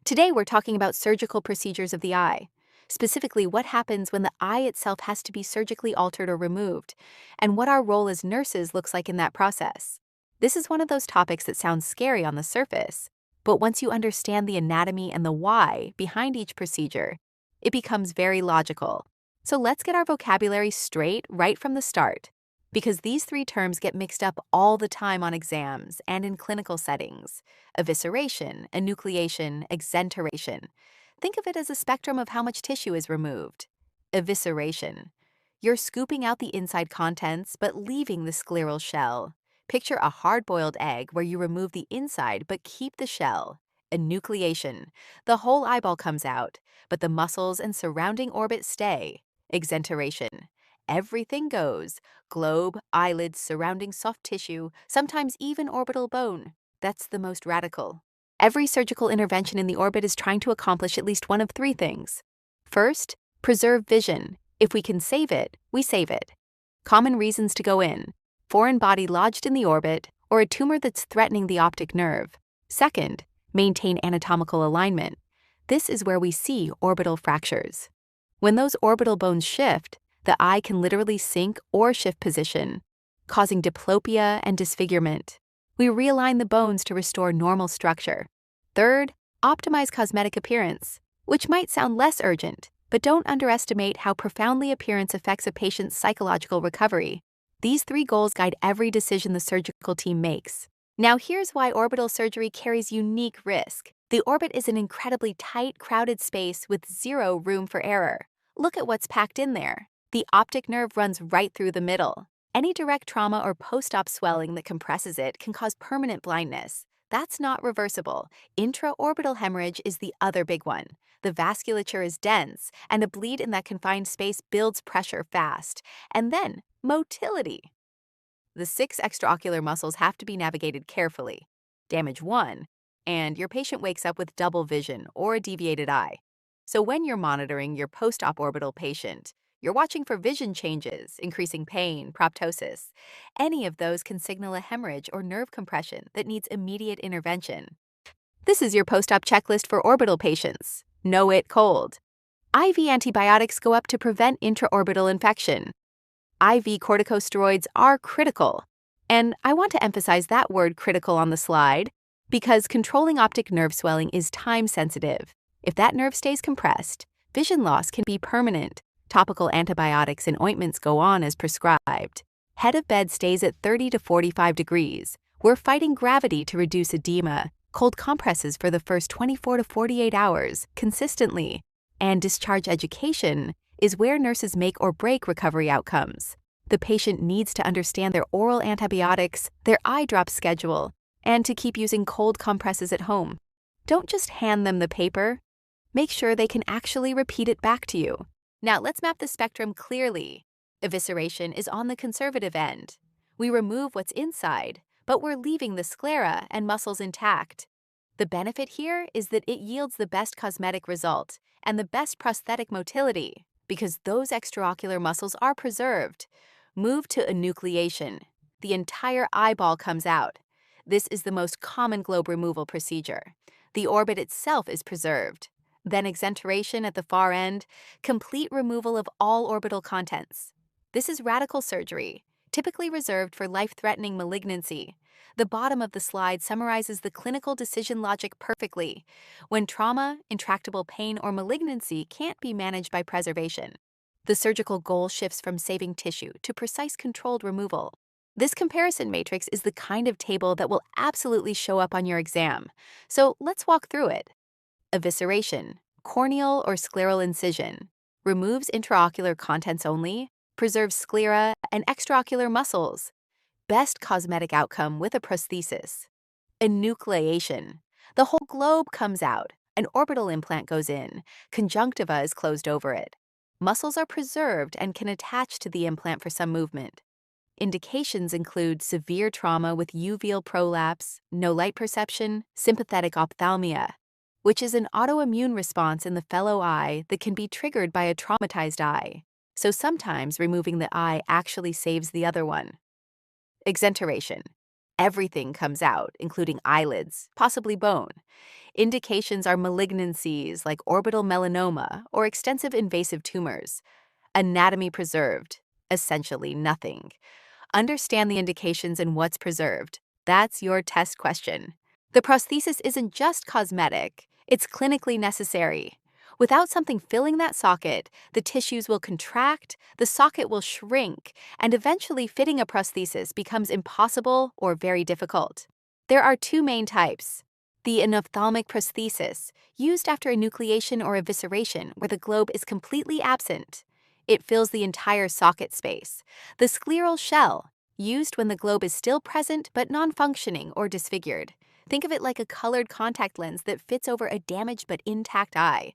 Today, we're talking about surgical procedures of the eye, specifically what happens when the eye itself has to be surgically altered or removed, and what our role as nurses looks like in that process. This is one of those topics that sounds scary on the surface, but once you understand the anatomy and the why behind each procedure, it becomes very logical. So let's get our vocabulary straight right from the start, because these three terms get mixed up all the time on exams and in clinical settings: evisceration, enucleation, exenteration. Think of it as a spectrum of how much tissue is removed. Evisceration. You're scooping out the inside contents but leaving the scleral shell. Picture a hard-boiled egg where you remove the inside but keep the shell. Enucleation. The whole eyeball comes out, but the muscles and surrounding orbit stay. Exenteration. Everything goes: globe, eyelids, surrounding soft tissue, sometimes even orbital bone. That's the most radical. Every surgical intervention in the orbit is trying to accomplish at least one of three things. First, preserve vision. If we can save it, we save it. Common reasons to go in: foreign body lodged in the orbit, or a tumor that's threatening the optic nerve. Second, maintain anatomical alignment. This is where we see orbital fractures. When those orbital bones shift, the eye can literally sink or shift position, causing diplopia and disfigurement. We realign the bones to restore normal structure. Third, optimize cosmetic appearance, which might sound less urgent, but don't underestimate how profoundly appearance affects a patient's psychological recovery. These three goals guide every decision the surgical team makes. Now here's why orbital surgery carries unique risk. The orbit is an incredibly tight, crowded space with zero room for error. Look at what's packed in there. The optic nerve runs right through the middle. Any direct trauma or post-op swelling that compresses it can cause permanent blindness. That's not reversible. Intraorbital hemorrhage is the other big one. The vasculature is dense, and a bleed in that confined space builds pressure fast. And then, motility. The 6 extraocular muscles have to be navigated carefully. Damage one, and your patient wakes up with double vision or a deviated eye. So when you're monitoring your post-op orbital patient, you're watching for vision changes, increasing pain, proptosis. Any of those can signal a hemorrhage or nerve compression that needs immediate intervention. This is your post-op checklist for orbital patients. Know it cold. IV antibiotics go up to prevent intraorbital infection. IV corticosteroids are critical. And I want to emphasize that word critical on the slide because controlling optic nerve swelling is time-sensitive. If that nerve stays compressed, vision loss can be permanent. Topical antibiotics and ointments go on as prescribed. Head of bed stays at 30 to 45 degrees. We're fighting gravity to reduce edema. Cold compresses for the first 24 to 48 hours, consistently. And discharge education is where nurses make or break recovery outcomes. The patient needs to understand their oral antibiotics, their eye drop schedule, and to keep using cold compresses at home. Don't just hand them the paper. Make sure they can actually repeat it back to you. Now let's map the spectrum clearly. Evisceration is on the conservative end. We remove what's inside, but we're leaving the sclera and muscles intact. The benefit here is that it yields the best cosmetic result and the best prosthetic motility because those extraocular muscles are preserved. Move to enucleation. The entire eyeball comes out. This is the most common globe removal procedure. The orbit itself is preserved. Then exenteration at the far end, complete removal of all orbital contents. This is radical surgery, typically reserved for life-threatening malignancy. The bottom of the slide summarizes the clinical decision logic perfectly. When trauma, intractable pain, or malignancy can't be managed by preservation, the surgical goal shifts from saving tissue to precise controlled removal. This comparison matrix is the kind of table that will absolutely show up on your exam. So let's walk through it. Evisceration, corneal or scleral incision, removes intraocular contents only, preserves sclera and extraocular muscles. Best cosmetic outcome with a prosthesis. Enucleation, the whole globe comes out, an orbital implant goes in, conjunctiva is closed over it. Muscles are preserved and can attach to the implant for some movement. Indications include severe trauma with uveal prolapse, no light perception, sympathetic ophthalmia, which is an autoimmune response in the fellow eye that can be triggered by a traumatized eye. So sometimes removing the eye actually saves the other one. Exenteration. Everything comes out, including eyelids, possibly bone. Indications are malignancies like orbital melanoma or extensive invasive tumors. Anatomy preserved, essentially nothing. Understand the indications and what's preserved. That's your test question. The prosthesis isn't just cosmetic, it's clinically necessary. Without something filling that socket, the tissues will contract, the socket will shrink, and eventually fitting a prosthesis becomes impossible or very difficult. There are two main types. The anophthalmic prosthesis, used after enucleation or evisceration where the globe is completely absent. It fills the entire socket space. The scleral shell, used when the globe is still present but non-functioning or disfigured. Think of it like a colored contact lens that fits over a damaged but intact eye.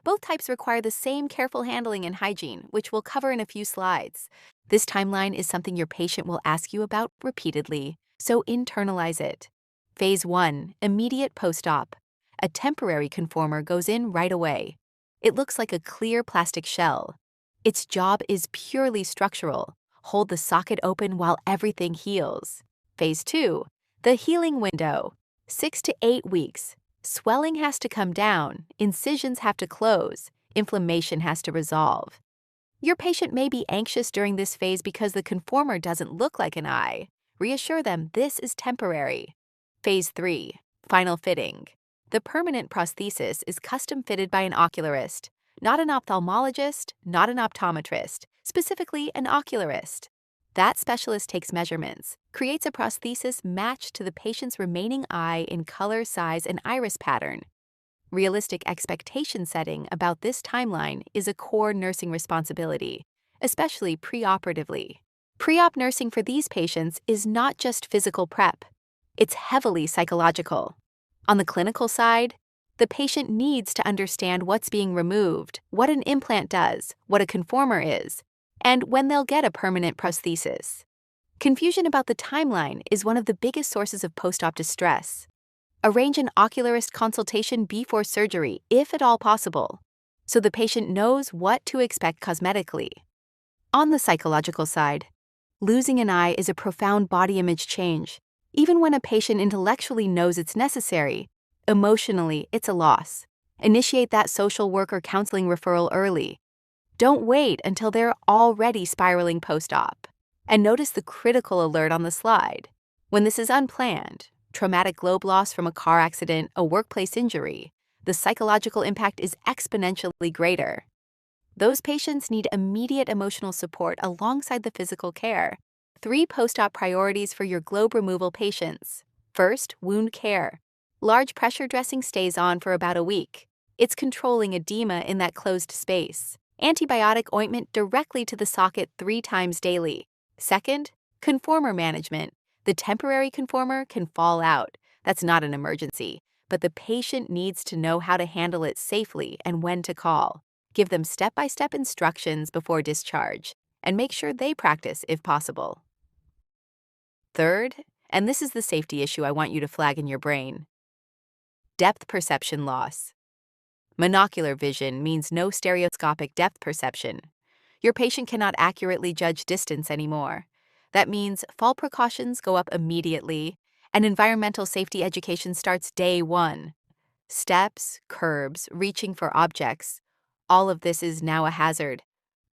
Both types require the same careful handling and hygiene, which we'll cover in a few slides. This timeline is something your patient will ask you about repeatedly, so internalize it. Phase 1, immediate post-op. A temporary conformer goes in right away. It looks like a clear plastic shell. Its job is purely structural. Hold the socket open while everything heals. Phase 2, the healing window. 6 to 8 weeks. Swelling has to come down, incisions have to close, inflammation has to resolve. Your patient may be anxious during this phase because the conformer doesn't look like an eye. Reassure them this is temporary. Phase 3, final fitting. The permanent prosthesis is custom fitted by an ocularist, not an ophthalmologist, not an optometrist, specifically an ocularist. That specialist takes measurements, creates a prosthesis matched to the patient's remaining eye in color, size, and iris pattern. Realistic expectation setting about this timeline is a core nursing responsibility, especially preoperatively. Pre-op nursing for these patients is not just physical prep. It's heavily psychological. On the clinical side, the patient needs to understand what's being removed, what an implant does, what a conformer is, and when they'll get a permanent prosthesis. Confusion about the timeline is one of the biggest sources of post-op distress. Arrange an ocularist consultation before surgery, if at all possible, so the patient knows what to expect cosmetically. On the psychological side, losing an eye is a profound body image change. Even when a patient intellectually knows it's necessary, emotionally it's a loss. Initiate that social work or counseling referral early. Don't wait until they're already spiraling post-op. And notice the critical alert on the slide. When this is unplanned, traumatic globe loss from a car accident, a workplace injury, the psychological impact is exponentially greater. Those patients need immediate emotional support alongside the physical care. 3 post-op priorities for your globe removal patients. First, wound care. Large pressure dressing stays on for about a week. It's controlling edema in that closed space. Antibiotic ointment directly to the socket 3 times daily. Second, conformer management. The temporary conformer can fall out. That's not an emergency, but the patient needs to know how to handle it safely and when to call. Give them step-by-step instructions before discharge, and make sure they practice if possible. Third, and this is the safety issue I want you to flag in your brain, depth perception loss. Monocular vision means no stereoscopic depth perception. Your patient cannot accurately judge distance anymore. That means fall precautions go up immediately, and environmental safety education starts day 1. Steps, curbs, reaching for objects, all of this is now a hazard.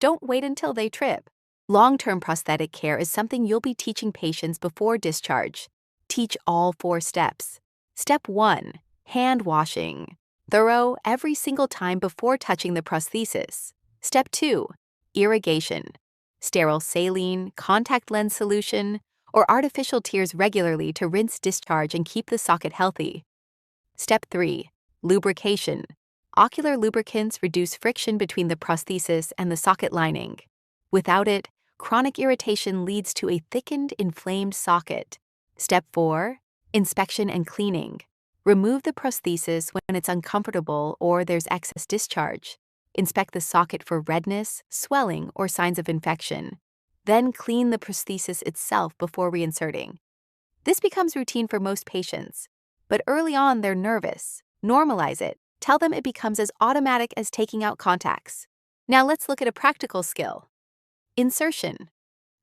Don't wait until they trip. Long-term prosthetic care is something you'll be teaching patients before discharge. Teach all 4 steps. Step 1, hand washing. Thorough every single time before touching the prosthesis. Step 2, irrigation. Sterile saline, contact lens solution, or artificial tears regularly to rinse discharge and keep the socket healthy. Step 3, lubrication. Ocular lubricants reduce friction between the prosthesis and the socket lining. Without it, chronic irritation leads to a thickened, inflamed socket. Step 4, inspection and cleaning. Remove the prosthesis when it's uncomfortable or there's excess discharge. Inspect the socket for redness, swelling, or signs of infection. Then clean the prosthesis itself before reinserting. This becomes routine for most patients, but early on they're nervous. Normalize it. Tell them it becomes as automatic as taking out contacts. Now let's look at a practical skill. Insertion.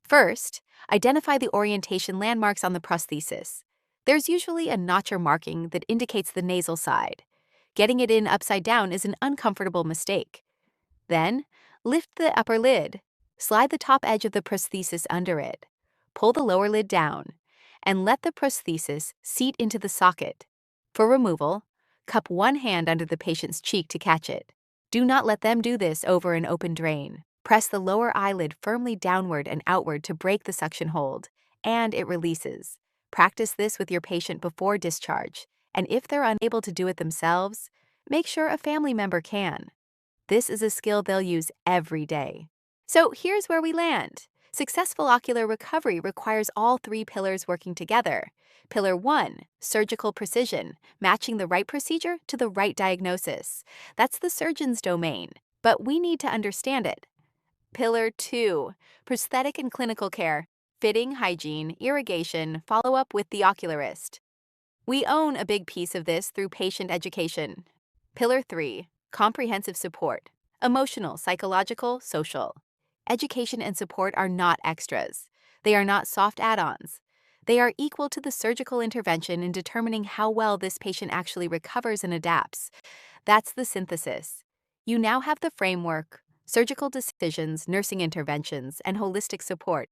First, identify the orientation landmarks on the prosthesis. There's usually a notch or marking that indicates the nasal side. Getting it in upside down is an uncomfortable mistake. Then, lift the upper lid. Slide the top edge of the prosthesis under it. Pull the lower lid down, and let the prosthesis seat into the socket. For removal, cup one hand under the patient's cheek to catch it. Do not let them do this over an open drain. Press the lower eyelid firmly downward and outward to break the suction hold, and it releases. Practice this with your patient before discharge, and if they're unable to do it themselves, make sure a family member can. This is a skill they'll use every day. So here's where we land. Successful ocular recovery requires all three pillars working together. Pillar 1, surgical precision, matching the right procedure to the right diagnosis. That's the surgeon's domain, but we need to understand it. Pillar 2, prosthetic and clinical care, fitting, hygiene, irrigation, follow-up with the ocularist. We own a big piece of this through patient education. Pillar 3, comprehensive support, emotional, psychological, social. Education and support are not extras. They are not soft add-ons. They are equal to the surgical intervention in determining how well this patient actually recovers and adapts. That's the synthesis. You now have the framework, surgical decisions, nursing interventions, and holistic support.